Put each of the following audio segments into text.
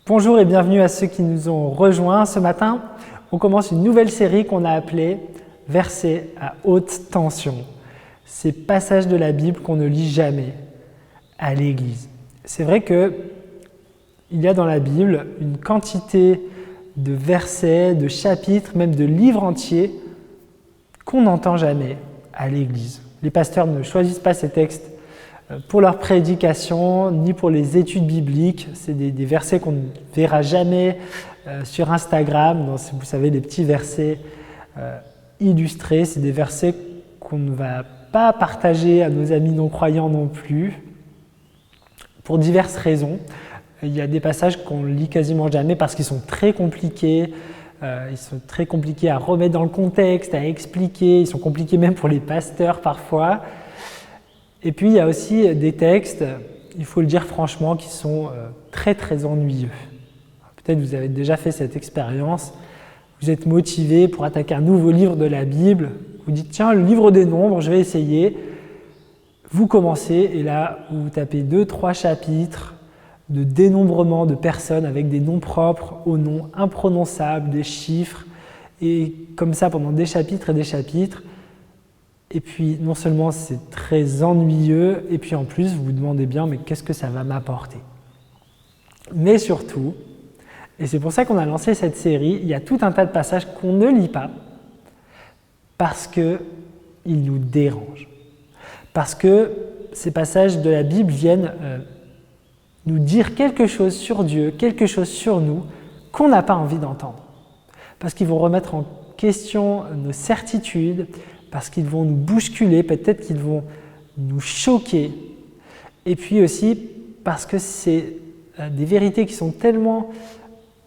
Bonjour et bienvenue à ceux qui nous ont rejoints. Ce matin, on commence une nouvelle série qu'on a appelée « Versets à haute tension ». Ces passages de la Bible qu'on ne lit jamais à l'Église. C'est vrai qu'il y a dans la Bible une quantité de versets, de chapitres, même de livres entiers qu'on n'entend jamais à l'Église. Les pasteurs ne choisissent pas ces textes pour leur prédication, ni pour les études bibliques. C'est des versets qu'on ne verra jamais sur Instagram. Vous savez, les petits versets illustrés. C'est des versets qu'on ne va pas partager à nos amis non-croyants non plus, pour diverses raisons. Il y a des passages qu'on lit quasiment jamais parce qu'ils sont très compliqués. Ils sont très compliqués à remettre dans le contexte, à expliquer. Ils sont compliqués même pour les pasteurs parfois. Et puis, il y a aussi des textes, il faut le dire franchement, qui sont très, très ennuyeux. Peut-être vous avez déjà fait cette expérience. Vous êtes motivé pour attaquer un nouveau livre de la Bible. Vous dites, tiens, le livre des nombres, je vais essayer. Vous commencez, et là, vous tapez 2-3 chapitres de dénombrement de personnes avec des noms propres aux noms imprononçables, des chiffres, et comme ça pendant des chapitres et des chapitres. Et puis, non seulement c'est très ennuyeux, et puis en plus, vous vous demandez bien, mais qu'est-ce que ça va m'apporter? Mais surtout, et c'est pour ça qu'on a lancé cette série, il y a tout un tas de passages qu'on ne lit pas, parce qu'ils nous dérangent. Parce que ces passages de la Bible viennent nous dire quelque chose sur Dieu, quelque chose sur nous, qu'on n'a pas envie d'entendre. Parce qu'ils vont remettre en question nos certitudes, parce qu'ils vont nous bousculer, peut-être qu'ils vont nous choquer. Et puis aussi parce que c'est des vérités qui sont tellement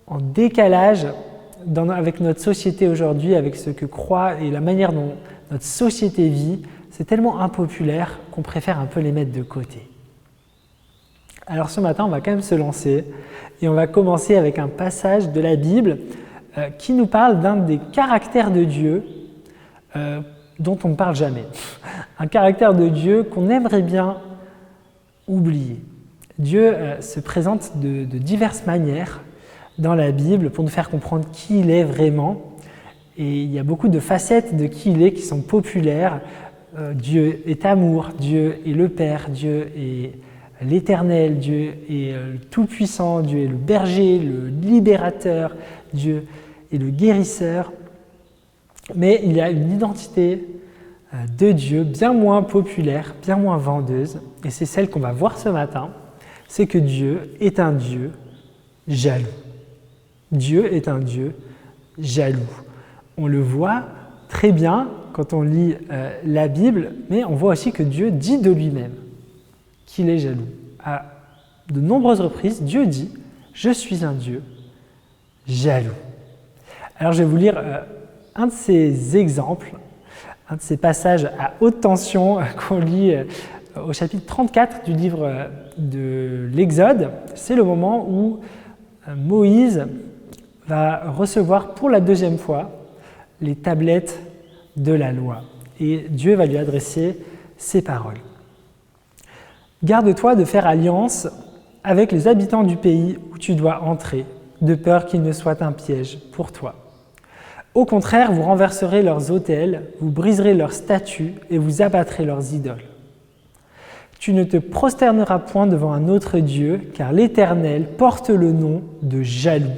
en décalage avec notre société aujourd'hui, avec ce que croit et la manière dont notre société vit, c'est tellement impopulaire qu'on préfère un peu les mettre de côté. Alors ce matin, on va quand même se lancer et on va commencer avec un passage de la Bible qui nous parle d'un des caractères de Dieu dont on ne parle jamais. Un caractère de Dieu qu'on aimerait bien oublier. Dieu se présente de diverses manières dans la Bible pour nous faire comprendre qui il est vraiment. Et il y a beaucoup de facettes de qui il est qui sont populaires. Dieu est amour, Dieu est le Père, Dieu est l'Éternel, Dieu est le Tout-Puissant, Dieu est le berger, le libérateur, Dieu est le guérisseur. Mais il y a une identité de Dieu bien moins populaire, bien moins vendeuse, et c'est celle qu'on va voir ce matin, c'est que Dieu est un Dieu jaloux. Dieu est un Dieu jaloux. On le voit très bien quand on lit la Bible, mais on voit aussi que Dieu dit de lui-même qu'il est jaloux. À de nombreuses reprises, Dieu dit « Je suis un Dieu jaloux ». Alors je vais vous lire un de ces exemples, un de ces passages à haute tension qu'on lit au chapitre 34 du livre de l'Exode. C'est le moment où Moïse va recevoir pour la deuxième fois les tablettes de la loi. Et Dieu va lui adresser ces paroles. « Garde-toi de faire alliance avec les habitants du pays où tu dois entrer, de peur qu'il ne soit un piège pour toi. Au contraire, vous renverserez leurs autels, vous briserez leurs statues et vous abattrez leurs idoles. Tu ne te prosterneras point devant un autre Dieu, car l'Éternel porte le nom de jaloux.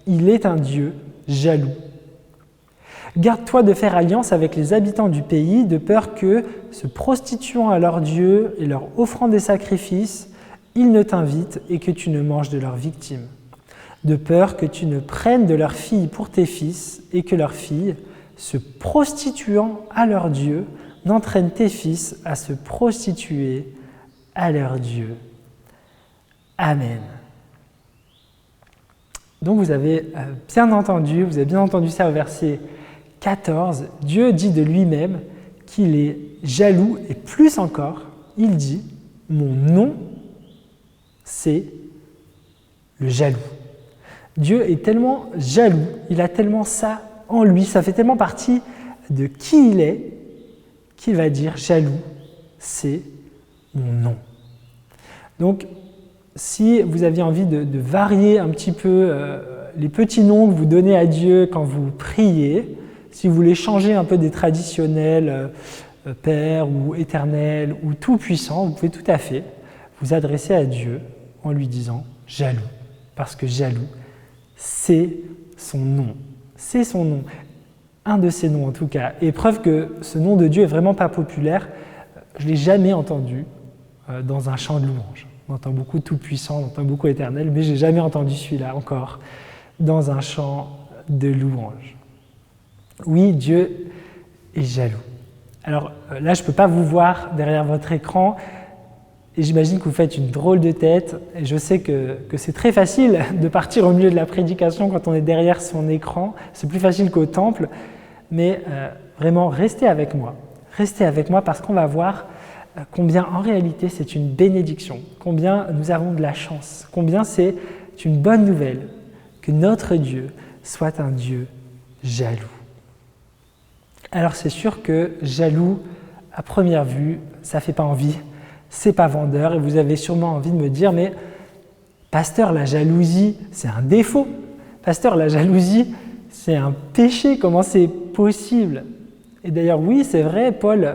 Il est un Dieu jaloux. Garde-toi de faire alliance avec les habitants du pays, de peur que, se prostituant à leurs dieux et leur offrant des sacrifices, ils ne t'invitent et que tu ne manges de leurs victimes. De peur que tu ne prennes de leurs filles pour tes fils et que leurs filles, se prostituant à leurs dieux, n'entraînent tes fils à se prostituer à leurs dieux. Amen. » Donc vous avez bien entendu ça au verset 14. Dieu dit de lui-même qu'il est jaloux et plus encore, il dit « Mon nom, c'est le jaloux ». Dieu est tellement jaloux, il a tellement ça en lui, ça fait tellement partie de qui il est, qu'il va dire jaloux, c'est mon nom. Donc, si vous aviez envie de varier un petit peu les petits noms que vous donnez à Dieu quand vous priez, si vous voulez changer un peu des traditionnels Père ou Éternel ou Tout-Puissant, vous pouvez tout à fait vous adresser à Dieu en lui disant « jaloux », parce que jaloux, c'est son nom. C'est son nom, un de ses noms en tout cas. Et preuve que ce nom de Dieu est vraiment pas populaire, je ne l'ai jamais entendu dans un chant de louange. On entend beaucoup Tout-Puissant, on entend beaucoup Éternel, mais je n'ai jamais entendu celui-là encore dans un chant de louange. Oui, Dieu est jaloux. Alors là, je ne peux pas vous voir derrière votre écran, et j'imagine que vous faites une drôle de tête, et je sais que c'est très facile de partir au milieu de la prédication quand on est derrière son écran, c'est plus facile qu'au temple, mais vraiment, restez avec moi parce qu'on va voir combien en réalité c'est une bénédiction, combien nous avons de la chance, combien c'est une bonne nouvelle que notre Dieu soit un Dieu jaloux. Alors c'est sûr que jaloux, à première vue, ça ne fait pas envie, c'est pas vendeur, et vous avez sûrement envie de me dire, mais pasteur, la jalousie, c'est un défaut. Pasteur, la jalousie, c'est un péché, comment c'est possible? Et d'ailleurs, oui, c'est vrai, Paul,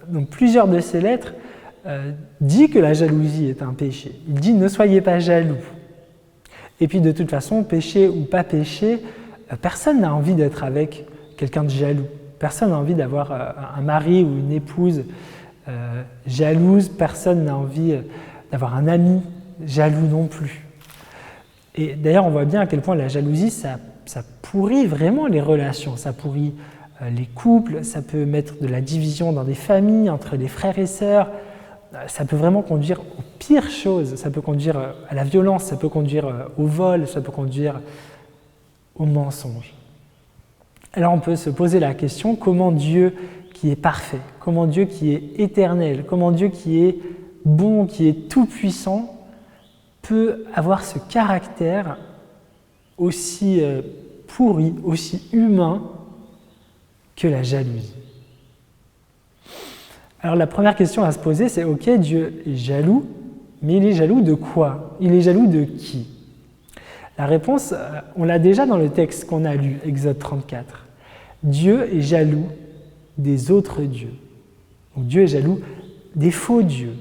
dans plusieurs de ses lettres, dit que la jalousie est un péché. Il dit « ne soyez pas jaloux ». Et puis de toute façon, péché ou pas péché, personne n'a envie d'être avec quelqu'un de jaloux. Personne n'a envie d'avoir un mari ou une épouse jalouse, personne n'a envie d'avoir un ami jaloux non plus. Et d'ailleurs, on voit bien à quel point la jalousie, ça pourrit vraiment les relations, ça pourrit les couples, ça peut mettre de la division dans des familles, entre les frères et sœurs, ça peut vraiment conduire aux pires choses, ça peut conduire à la violence, ça peut conduire au vol, ça peut conduire au mensonge. Alors on peut se poser la question, comment Dieu qui est parfait, comment Dieu qui est éternel, comment Dieu qui est bon, qui est tout-puissant, peut avoir ce caractère aussi pourri, aussi humain que la jalousie. Alors la première question à se poser, c'est ok, Dieu est jaloux, mais il est jaloux de quoi? Il est jaloux de qui? La réponse, on l'a déjà dans le texte qu'on a lu, Exode 34. Dieu est jaloux des autres dieux. Donc Dieu est jaloux des faux dieux.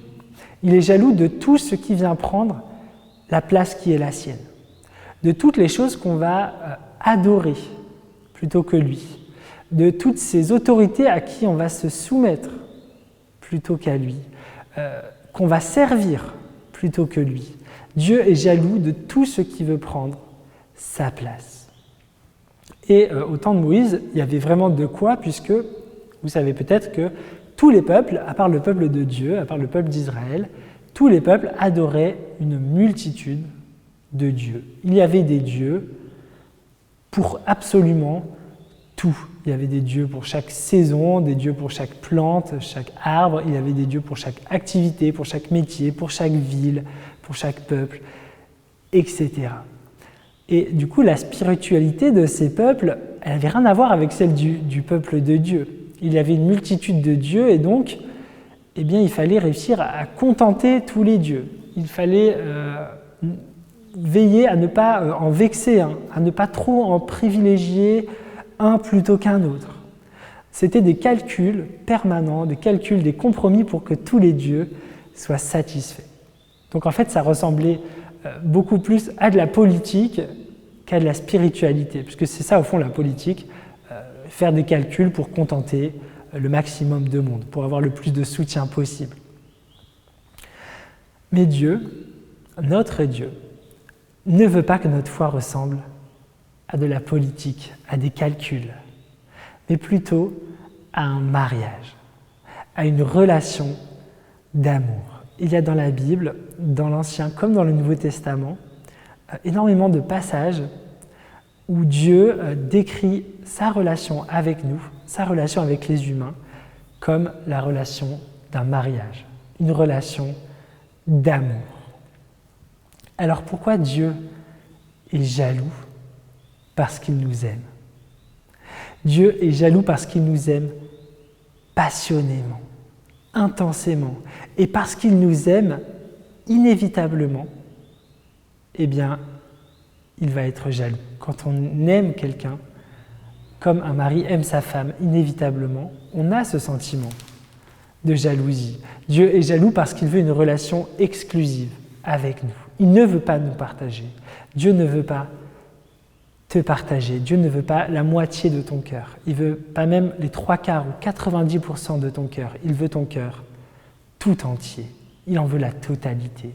Il est jaloux de tout ce qui vient prendre la place qui est la sienne, de toutes les choses qu'on va adorer plutôt que lui, de toutes ces autorités à qui on va se soumettre plutôt qu'à lui, qu'on va servir plutôt que lui. Dieu est jaloux de tout ce qui veut prendre sa place. Et au temps de Moïse, il y avait vraiment de quoi, puisque vous savez peut-être que tous les peuples, à part le peuple de Dieu, à part le peuple d'Israël, tous les peuples adoraient une multitude de dieux. Il y avait des dieux pour absolument tout. Il y avait des dieux pour chaque saison, des dieux pour chaque plante, chaque arbre, il y avait des dieux pour chaque activité, pour chaque métier, pour chaque ville, pour chaque peuple, etc. Et du coup, la spiritualité de ces peuples, elle n'avait rien à voir avec celle du peuple de Dieu. Il y avait une multitude de dieux et donc, eh bien, il fallait réussir à contenter tous les dieux. Il fallait veiller à ne pas en vexer un, à ne pas trop en privilégier un plutôt qu'un autre. C'était des calculs permanents, des calculs, des compromis pour que tous les dieux soient satisfaits. Donc en fait, ça ressemblait beaucoup plus à de la politique qu'à de la spiritualité, puisque c'est ça au fond la politique, faire des calculs pour contenter le maximum de monde, pour avoir le plus de soutien possible. Mais Dieu, notre Dieu, ne veut pas que notre foi ressemble à de la politique, à des calculs, mais plutôt à un mariage, à une relation d'amour. Il y a dans la Bible, dans l'Ancien comme dans le Nouveau Testament, énormément de passages où Dieu décrit sa relation avec nous, sa relation avec les humains, comme la relation d'un mariage, une relation d'amour. Alors pourquoi Dieu est jaloux? Parce qu'il nous aime. Dieu est jaloux parce qu'il nous aime passionnément, intensément, et parce qu'il nous aime inévitablement, eh bien, il va être jaloux. Quand on aime quelqu'un, comme un mari aime sa femme, inévitablement, on a ce sentiment de jalousie. Dieu est jaloux parce qu'il veut une relation exclusive avec nous. Il ne veut pas nous partager. Dieu ne veut pas te partager. Dieu ne veut pas la moitié de ton cœur. Il ne veut pas même les 3/4 ou 90% de ton cœur. Il veut ton cœur tout entier. Il en veut la totalité.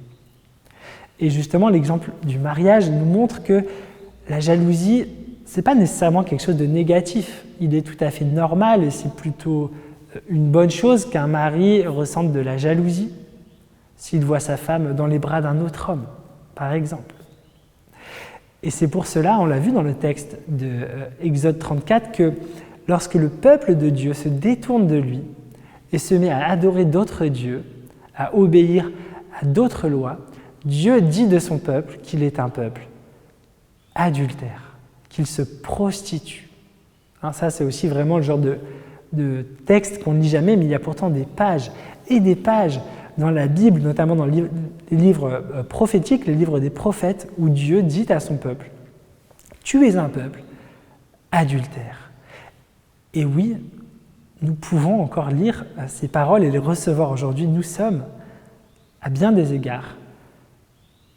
Et justement, l'exemple du mariage nous montre que la jalousie, ce n'est pas nécessairement quelque chose de négatif. Il est tout à fait normal et c'est plutôt une bonne chose qu'un mari ressente de la jalousie s'il voit sa femme dans les bras d'un autre homme, par exemple. Et c'est pour cela, on l'a vu dans le texte de Exode 34, que lorsque le peuple de Dieu se détourne de lui et se met à adorer d'autres dieux, à obéir à d'autres lois, Dieu dit de son peuple qu'il est un peuple adultère, qu'il se prostitue. Hein, ça, c'est aussi vraiment le genre de texte qu'on ne lit jamais, mais il y a pourtant des pages et des pages dans la Bible, notamment dans les livres prophétiques, les livres des prophètes, où Dieu dit à son peuple « Tu es un peuple adultère ». Et oui, nous pouvons encore lire ces paroles et les recevoir aujourd'hui. Nous sommes, à bien des égards,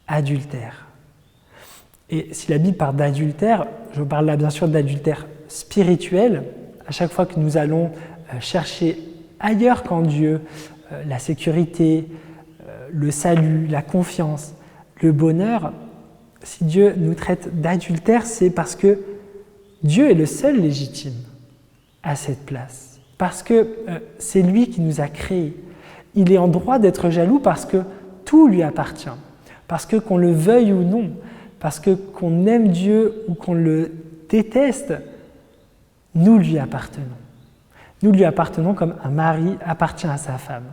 adultères. Et si la Bible parle d'adultère, je parle là bien sûr d'adultère spirituel. À chaque fois que nous allons chercher ailleurs qu'en Dieu la sécurité, le salut, la confiance, le bonheur, si Dieu nous traite d'adultère, c'est parce que Dieu est le seul légitime à cette place. Parce que c'est lui qui nous a créés. Il est en droit d'être jaloux parce que tout lui appartient. Parce que qu'on le veuille ou non, parce que qu'on aime Dieu ou qu'on le déteste, nous lui appartenons. Nous lui appartenons comme un mari appartient à sa femme,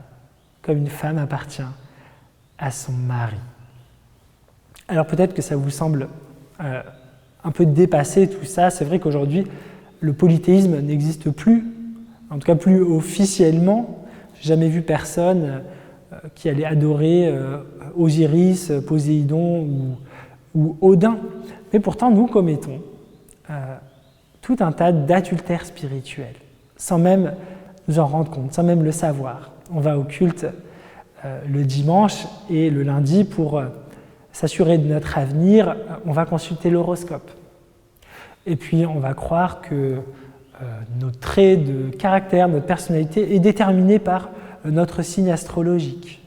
comme une femme appartient à son mari. Alors peut-être que ça vous semble un peu dépassé tout ça. C'est vrai qu'aujourd'hui, le polythéisme n'existe plus, en tout cas plus officiellement. Je n'ai jamais vu personne qui allait adorer Osiris, Poséidon ou Odin. Mais pourtant, nous commettons tout un tas d'adultères spirituels, sans même nous en rendre compte, sans même le savoir. On va au culte le dimanche et le lundi pour s'assurer de notre avenir, on va consulter l'horoscope. Et puis on va croire que notre trait de caractère, notre personnalité est déterminée par notre signe astrologique.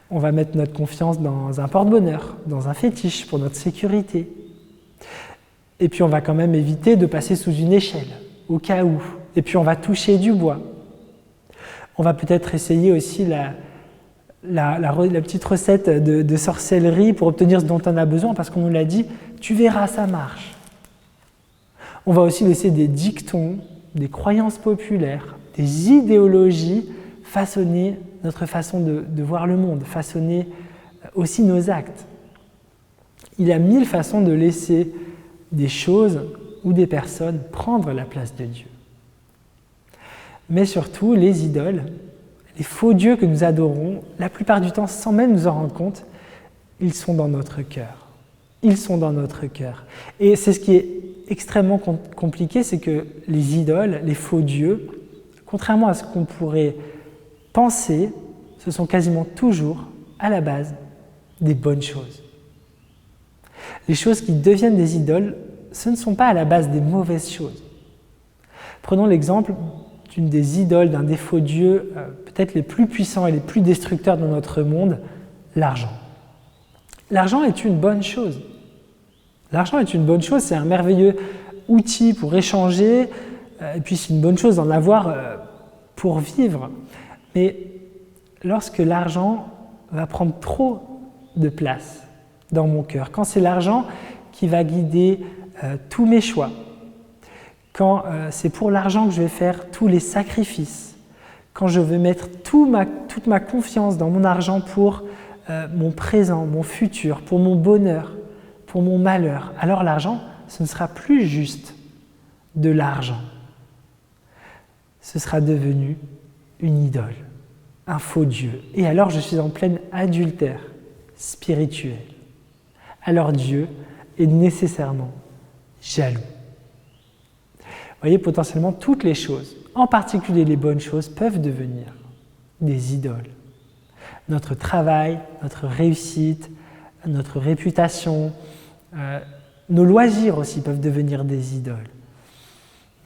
On va mettre notre confiance dans un porte-bonheur, dans un fétiche pour notre sécurité. Et puis on va quand même éviter de passer sous une échelle, au cas où. Et puis on va toucher du bois. On va peut-être essayer aussi la petite recette de sorcellerie pour obtenir ce dont on a besoin, parce qu'on nous l'a dit, tu verras, ça marche. On va aussi laisser des dictons, des croyances populaires, des idéologies façonner notre façon de voir le monde, façonner aussi nos actes. Il y a 1000 façons de laisser des choses ou des personnes prendre la place de Dieu. Mais surtout, les idoles, les faux dieux que nous adorons, la plupart du temps, sans même nous en rendre compte, ils sont dans notre cœur. Ils sont dans notre cœur. Et c'est ce qui est extrêmement compliqué, c'est que les idoles, les faux dieux, contrairement à ce qu'on pourrait penser, ce sont quasiment toujours, à la base, des bonnes choses. Les choses qui deviennent des idoles, ce ne sont pas à la base des mauvaises choses. Prenons l'exemple d'une des idoles, d'un des faux dieux, peut-être les plus puissants et les plus destructeurs de notre monde, l'argent. L'argent est une bonne chose. L'argent est une bonne chose, c'est un merveilleux outil pour échanger, et puis c'est une bonne chose d'en avoir pour vivre. Mais lorsque l'argent va prendre trop de place dans mon cœur, quand c'est l'argent qui va guider tous mes choix, quand c'est pour l'argent que je vais faire tous les sacrifices, quand je veux mettre toute ma confiance dans mon argent pour mon présent, mon futur, pour mon bonheur, pour mon malheur, alors l'argent, ce ne sera plus juste de l'argent. Ce sera devenu une idole. un faux Dieu. Et alors je suis en plein adultère spirituel. Alors Dieu est nécessairement jaloux. Vous voyez, potentiellement toutes les choses, en particulier les bonnes choses, peuvent devenir des idoles. Notre travail, notre réussite, notre réputation, nos loisirs aussi peuvent devenir des idoles.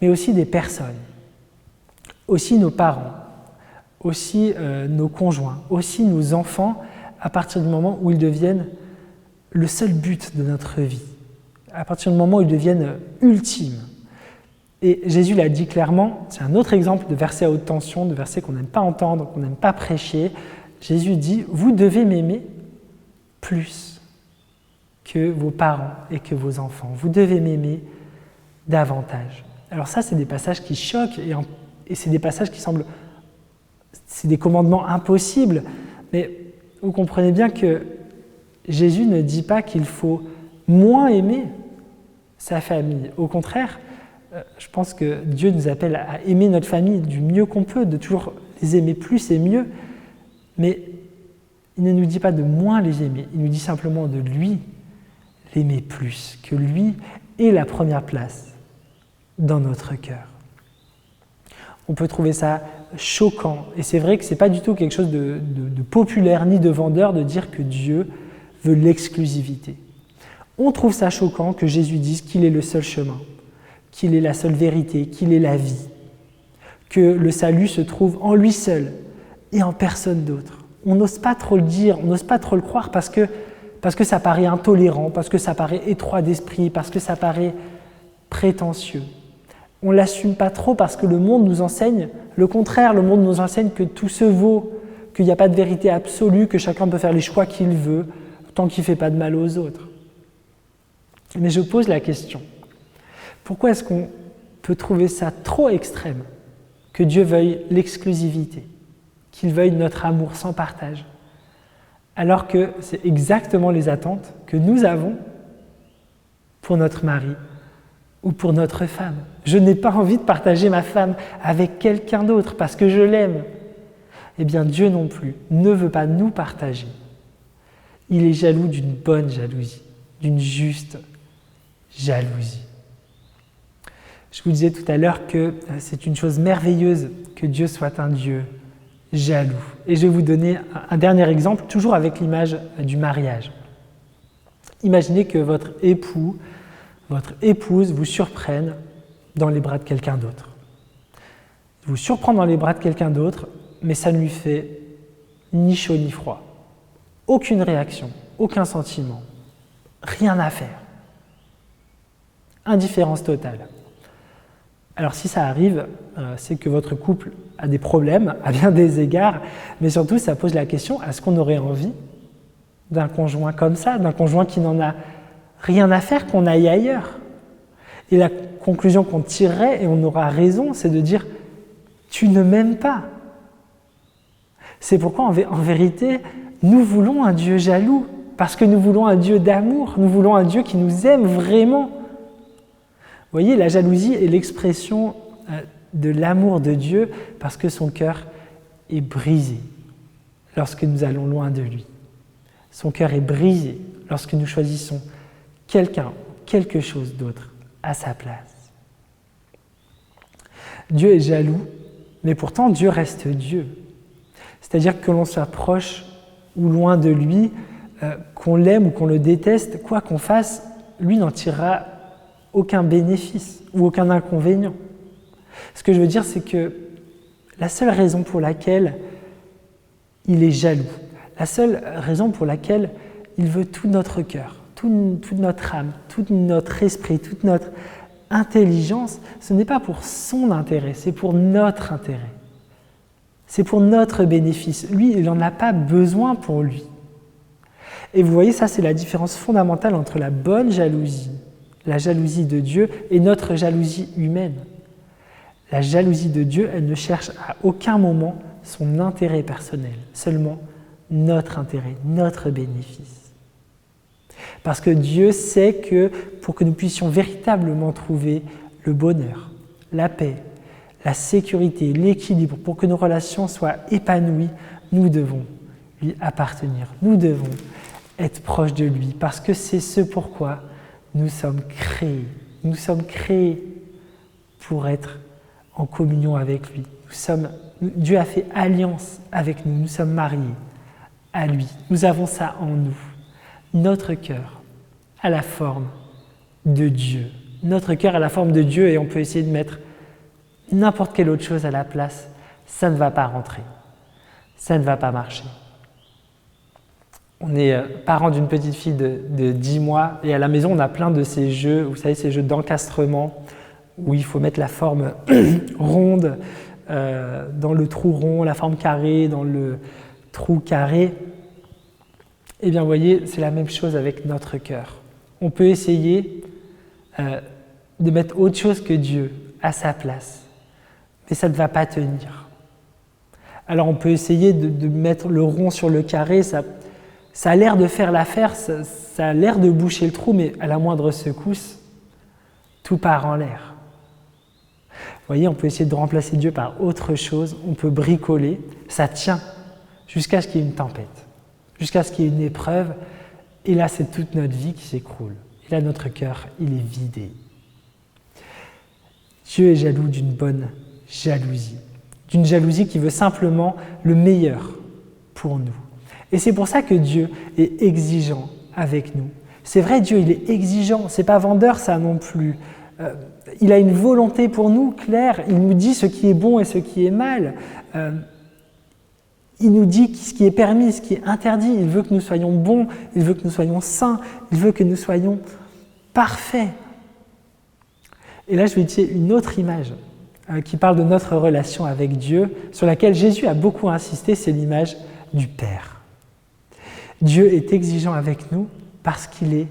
Mais aussi des personnes, aussi nos parents, aussi nos conjoints, aussi nos enfants, à partir du moment où ils deviennent le seul but de notre vie, à partir du moment où ils deviennent ultimes. Et Jésus l'a dit clairement, c'est un autre exemple de verset à haute tension, de verset qu'on n'aime pas entendre, qu'on n'aime pas prêcher. Jésus dit, vous devez m'aimer plus que vos parents et que vos enfants. Vous devez m'aimer davantage. Alors ça, c'est des passages qui choquent et c'est des passages qui semblent... C'est des commandements impossibles, mais vous comprenez bien que Jésus ne dit pas qu'il faut moins aimer sa famille. Au contraire, je pense que Dieu nous appelle à aimer notre famille du mieux qu'on peut, de toujours les aimer plus et mieux, mais il ne nous dit pas de moins les aimer, il nous dit simplement de lui l'aimer plus, que lui ait la première place dans notre cœur. On peut trouver ça choquant, et c'est vrai que ce n'est pas du tout quelque chose de populaire ni de vendeur de dire que Dieu veut l'exclusivité. On trouve ça choquant que Jésus dise qu'il est le seul chemin, qu'il est la seule vérité, qu'il est la vie, que le salut se trouve en lui seul et en personne d'autre. On n'ose pas trop le dire, on n'ose pas trop le croire parce que ça paraît intolérant, parce que ça paraît étroit d'esprit, parce que ça paraît prétentieux. On ne l'assume pas trop parce que le monde nous enseigne le contraire, le monde nous enseigne que tout se vaut, qu'il n'y a pas de vérité absolue, que chacun peut faire les choix qu'il veut, tant qu'il ne fait pas de mal aux autres. Mais je pose la question, pourquoi est-ce qu'on peut trouver ça trop extrême, que Dieu veuille l'exclusivité, qu'il veuille notre amour sans partage, alors que c'est exactement les attentes que nous avons pour notre mari ou pour notre femme. Je n'ai pas envie de partager ma femme avec quelqu'un d'autre parce que je l'aime. Eh bien, Dieu non plus ne veut pas nous partager. Il est jaloux d'une bonne jalousie, d'une juste jalousie. Je vous disais tout à l'heure que c'est une chose merveilleuse que Dieu soit un Dieu jaloux. Et je vais vous donner un dernier exemple, toujours avec l'image du mariage. Imaginez que votre époux, votre épouse vous surprenne dans les bras de quelqu'un d'autre. Il vous surprend dans les bras de quelqu'un d'autre, mais ça ne lui fait ni chaud ni froid. Aucune réaction, aucun sentiment, rien à faire. Indifférence totale. Alors si ça arrive, c'est que votre couple a des problèmes, à bien des égards, mais surtout ça pose la question, est-ce qu'on aurait envie d'un conjoint comme ça, d'un conjoint qui n'en a rien à faire, qu'on aille ailleurs? Et la conclusion qu'on tirerait, et on aura raison, c'est de dire « tu ne m'aimes pas ». C'est pourquoi en vérité, nous voulons un Dieu jaloux, parce que nous voulons un Dieu d'amour, nous voulons un Dieu qui nous aime vraiment. Vous voyez, la jalousie est l'expression de l'amour de Dieu parce que son cœur est brisé lorsque nous allons loin de lui. Son cœur est brisé lorsque nous choisissons quelqu'un, quelque chose d'autre à sa place. Dieu est jaloux, mais pourtant Dieu reste Dieu. C'est-à-dire que l'on soit proche ou loin de lui, qu'on l'aime ou qu'on le déteste, quoi qu'on fasse, lui n'en tirera aucun bénéfice ou aucun inconvénient. Ce que je veux dire, c'est que la seule raison pour laquelle il est jaloux, la seule raison pour laquelle il veut tout notre cœur, toute notre âme, tout notre esprit, toute notre intelligence, ce n'est pas pour son intérêt, c'est pour notre intérêt. C'est pour notre bénéfice. Lui, il n'en a pas besoin pour lui. Et vous voyez, ça c'est la différence fondamentale entre la bonne jalousie, la jalousie de Dieu, et notre jalousie humaine. La jalousie de Dieu, elle ne cherche à aucun moment son intérêt personnel, seulement notre intérêt, notre bénéfice. Parce que Dieu sait que pour que nous puissions véritablement trouver le bonheur, la paix, la sécurité, l'équilibre, pour que nos relations soient épanouies, nous devons lui appartenir. Nous devons être proches de lui parce que c'est ce pourquoi nous sommes créés. Nous sommes créés pour être en communion avec lui. Dieu a fait alliance avec nous. Nous sommes mariés à lui. Nous avons ça en nous. Notre cœur a la forme de Dieu. Notre cœur a la forme de Dieu et on peut essayer de mettre n'importe quelle autre chose à la place. Ça ne va pas rentrer. Ça ne va pas marcher. On est parents d'une petite fille de 10 mois et à la maison, on a plein de ces jeux, vous savez, ces jeux d'encastrement où il faut mettre la forme ronde dans le trou rond, la forme carrée dans le trou carré. Eh bien, vous voyez, c'est la même chose avec notre cœur. On peut essayer de mettre autre chose que Dieu à sa place, mais ça ne va pas tenir. Alors, on peut essayer de mettre le rond sur le carré, ça a l'air de faire l'affaire, ça a l'air de boucher le trou, mais à la moindre secousse, tout part en l'air. Vous voyez, on peut essayer de remplacer Dieu par autre chose, on peut bricoler, ça tient jusqu'à ce qu'il y ait une tempête, jusqu'à ce qu'il y ait une épreuve, et là, c'est toute notre vie qui s'écroule. Et là, notre cœur, il est vidé. Dieu est jaloux d'une bonne jalousie, d'une jalousie qui veut simplement le meilleur pour nous. Et c'est pour ça que Dieu est exigeant avec nous. C'est vrai, Dieu, il est exigeant, c'est pas vendeur ça non plus. Il a une volonté pour nous claire, il nous dit ce qui est bon et ce qui est mal. Il nous dit ce qui est permis, ce qui est interdit. Il veut que nous soyons bons, il veut que nous soyons saints, il veut que nous soyons parfaits. Et là, je vais utiliser une autre image qui parle de notre relation avec Dieu, sur laquelle Jésus a beaucoup insisté, c'est l'image du Père. Dieu est exigeant avec nous parce qu'il est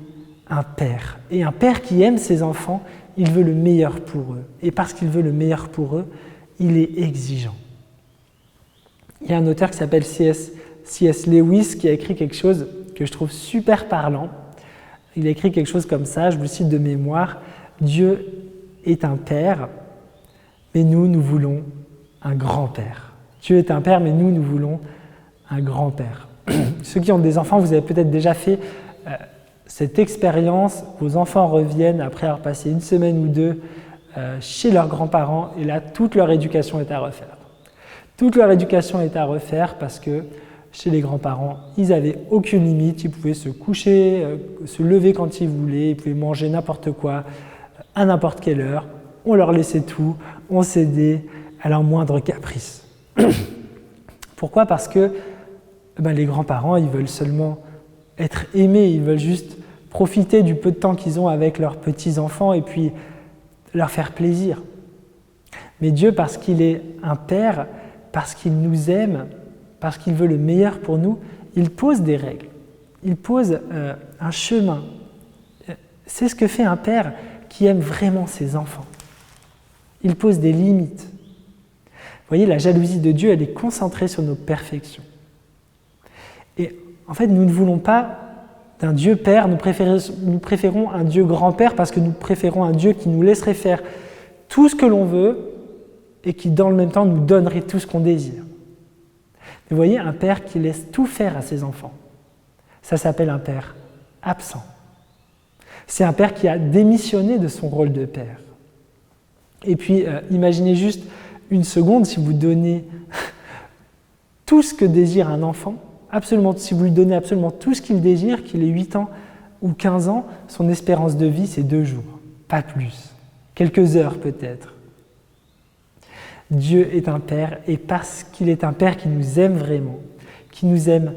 un Père. Et un Père qui aime ses enfants, il veut le meilleur pour eux. Et parce qu'il veut le meilleur pour eux, il est exigeant. Il y a un auteur qui s'appelle C.S. Lewis qui a écrit quelque chose que je trouve super parlant. Il a écrit quelque chose comme ça, je vous le cite de mémoire. Dieu est un Père, mais nous voulons un grand-père. Dieu est un Père, mais nous voulons un grand-père. Ceux qui ont des enfants, vous avez peut-être déjà fait cette expérience. Vos enfants reviennent après avoir passé une semaine ou deux chez leurs grands-parents et là, toute leur éducation est à refaire. Toute leur éducation est à refaire parce que chez les grands-parents, ils n'avaient aucune limite. Ils pouvaient se coucher, se lever quand ils voulaient, ils pouvaient manger n'importe quoi, à n'importe quelle heure. On leur laissait tout, on cédait à leur moindre caprice. Pourquoi ? Parce que les grands-parents, ils veulent seulement être aimés, ils veulent juste profiter du peu de temps qu'ils ont avec leurs petits-enfants et puis leur faire plaisir. Mais Dieu, parce qu'il est un Père, parce qu'il nous aime, parce qu'il veut le meilleur pour nous, il pose des règles, il pose un chemin. C'est ce que fait un Père qui aime vraiment ses enfants. Il pose des limites. Vous voyez, la jalousie de Dieu, elle est concentrée sur nos perfections. Et en fait, nous ne voulons pas d'un Dieu Père, nous préférons un Dieu grand-père parce que nous préférons un Dieu qui nous laisserait faire tout ce que l'on veut et qui, dans le même temps, nous donnerait tout ce qu'on désire. Vous voyez, un père qui laisse tout faire à ses enfants, ça s'appelle un père absent. C'est un père qui a démissionné de son rôle de père. Et puis, imaginez juste une seconde, si vous donnez tout ce que désire un enfant, si vous lui donnez absolument tout ce qu'il désire, qu'il ait 8 ans ou 15 ans, son espérance de vie, c'est 2 jours, pas plus. Quelques heures peut-être. Dieu est un Père, et parce qu'il est un Père qui nous aime vraiment, qui nous aime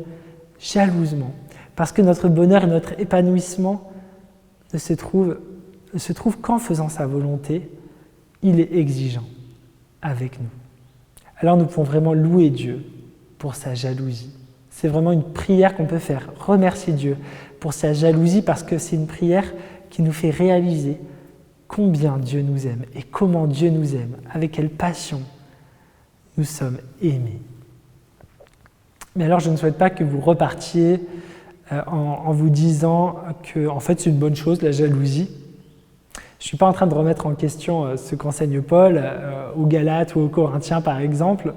jalousement, parce que notre bonheur et notre épanouissement ne se trouvent qu'en faisant sa volonté, il est exigeant avec nous. Alors nous pouvons vraiment louer Dieu pour sa jalousie. C'est vraiment une prière qu'on peut faire, remercier Dieu pour sa jalousie, parce que c'est une prière qui nous fait réaliser combien Dieu nous aime et comment Dieu nous aime, avec quelle passion nous sommes aimés. Mais alors je ne souhaite pas que vous repartiez en vous disant que en fait c'est une bonne chose la jalousie, Je ne suis pas en train de remettre en question ce qu'enseigne Paul aux Galates ou aux Corinthiens, par exemple.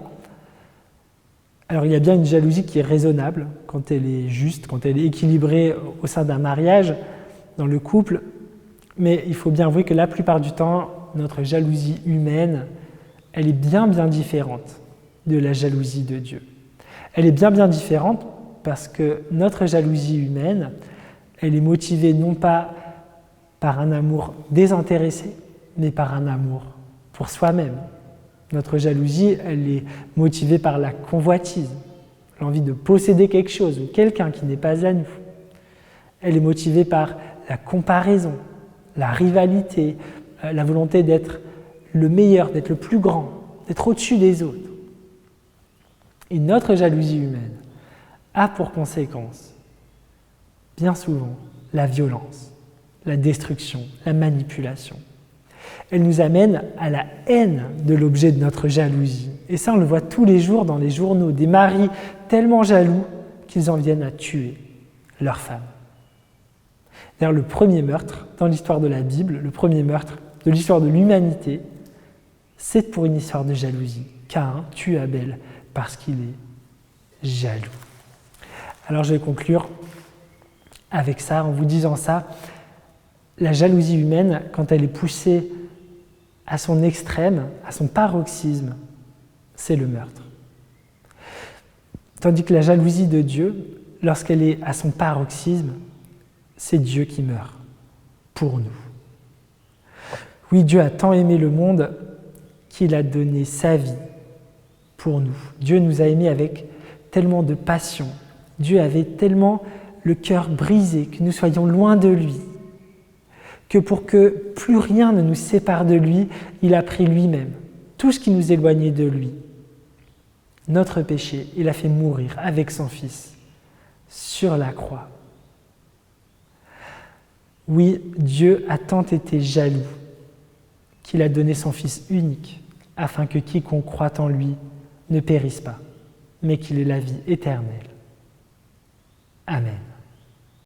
Alors, il y a bien une jalousie qui est raisonnable quand elle est juste, quand elle est équilibrée au sein d'un mariage, dans le couple, mais il faut bien avouer que la plupart du temps, notre jalousie humaine, elle est bien différente de la jalousie de Dieu. Elle est bien différente parce que notre jalousie humaine, elle est motivée non pas par un amour désintéressé, mais par un amour pour soi-même. Notre jalousie, elle est motivée par la convoitise, l'envie de posséder quelque chose ou quelqu'un qui n'est pas à nous. Elle est motivée par la comparaison, la rivalité, la volonté d'être le meilleur, d'être le plus grand, d'être au-dessus des autres. Et notre jalousie humaine a pour conséquence, bien souvent, la violence, la destruction, la manipulation. Elle nous amène à la haine de l'objet de notre jalousie. Et ça, on le voit tous les jours dans les journaux, des maris tellement jaloux qu'ils en viennent à tuer leur femme. D'ailleurs, le premier meurtre dans l'histoire de la Bible, le premier meurtre de l'histoire de l'humanité, c'est pour une histoire de jalousie. Caïn tue Abel parce qu'il est jaloux. Alors je vais conclure avec ça, en vous disant ça. La jalousie humaine, quand elle est poussée à son extrême, à son paroxysme, c'est le meurtre. Tandis que la jalousie de Dieu, lorsqu'elle est à son paroxysme, c'est Dieu qui meurt pour nous. Oui, Dieu a tant aimé le monde qu'il a donné sa vie pour nous. Dieu nous a aimés avec tellement de passion. Dieu avait tellement le cœur brisé que nous soyons loin de lui, que pour que plus rien ne nous sépare de lui, il a pris lui-même tout ce qui nous éloignait de lui. Notre péché, il a fait mourir avec son Fils sur la croix. Oui, Dieu a tant été jaloux qu'il a donné son Fils unique afin que quiconque croit en lui ne périsse pas, mais qu'il ait la vie éternelle. Amen.